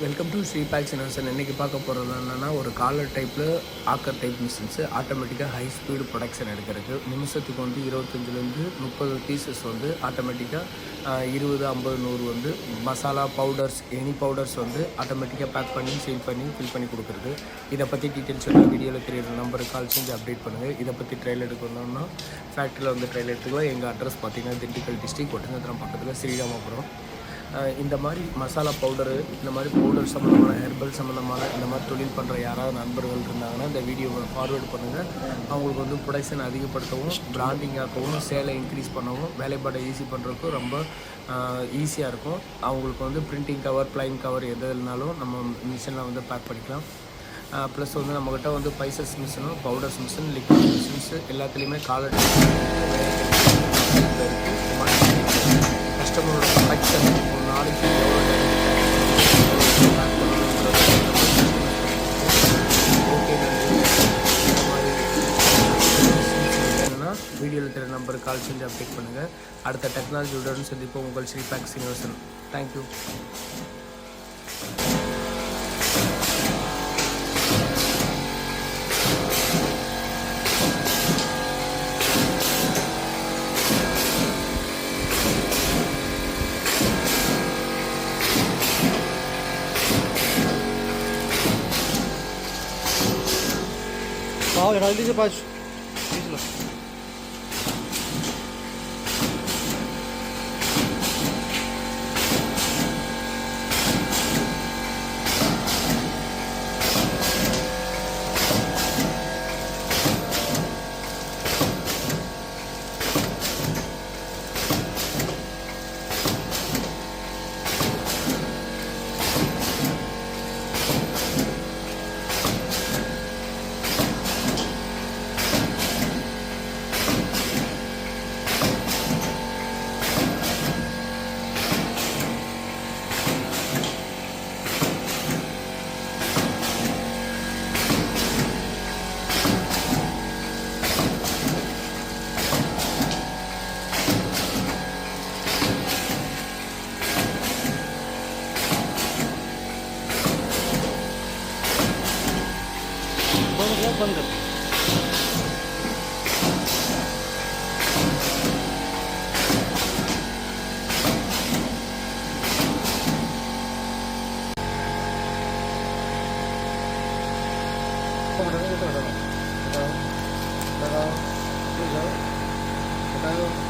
Welcome to Sri Packs Innovation. இன்றைக்கி பார்க்க போகிறது என்னென்னா, ஒரு காலர் டைப்பில் ஆக்கர் டைப் மிஷின்ஸு ஆட்டோமேட்டிக்காக ஹை ஸ்பீடு ப்ரொடக்ஷன் எடுக்கிறதுக்கு நிமிஷத்துக்கு வந்து 25லேருந்து 30 பீசஸ் வந்து ஆட்டோமேட்டிக்காக 20, 50, 100 வந்து மசாலா பவுடர்ஸ், எனி பவுடர்ஸ் வந்து ஆட்டோமேட்டிக்காக பேக் பண்ணி சீல் பண்ணி ஃபில் பண்ணி கொடுக்குறது. இதை பற்றி டீட்டெயில்ஸ் எல்லாம் வீடியோவில் தெரியுற நம்பருக்கு கால் செஞ்சு அப்டேட் பண்ணுங்கள். இதை பற்றி ட்ரையல் எடுக்கணும்னா ஃபேக்ட்ரியில் வந்து ட்ரையல் எடுத்துக்கலாம். எங்கள் அட்ரஸ் பார்த்திங்கன்னா திண்டுக்கல் டிஸ்ட்ரிக்ட் ஒட்டஞ்சத்திரம் பக்கத்தில் ஸ்ரீராமபுரம். இந்த மாதிரி மசாலா பவுடரு, இந்த மாதிரி பவுடர் சம்மந்தமான ஹெர்பல் சம்மந்தமான இந்த மாதிரி தொழில் பண்ணுற யாராவது நண்பர்கள் இருந்தாங்கன்னா இந்த வீடியோவை ஃபார்வேர்டு பண்ணுங்கள். அவங்களுக்கு வந்து ப்ரொடக்ஷன் அதிகப்படுத்தவும், பிராண்டிங்காகவும், சேலை இன்க்ரீஸ் பண்ணவும், வேலைப்பாடை ஈஸி பண்ணுறதுக்கும் ரொம்ப ஈஸியாக இருக்கும். அவங்களுக்கு வந்து பிரிண்டிங் கவர், ப்ளைன் கவர் எது இல்லைனாலும் நம்ம மிஷினில் வந்து பேக் பண்ணிக்கலாம். ப்ளஸ் வந்து நம்மக்கிட்ட வந்து பைசஸ் மிஷினும், பவுடர்ஸ் மிஷின், லிக்விட் மிஷின்ஸு எல்லாத்துலேயுமே காலர் கஸ்டமரோட ப்ரொடக்ஷன் ஒரு நாளைக்கு எவ்வளோ ஓகே. இந்த மாதிரி என்னென்னா வீடியோவில் தெரிய நம்பருக்கு கால் செஞ்சு அப்டேட் பண்ணுங்கள். அடுத்த டெக்னாலஜியுடன் சந்திப்போம். உங்கள் Sri Packs Innovation. Thank you. Hadi de baş. Bismillah. बंद कर बताओ बताओ बताओ बताओ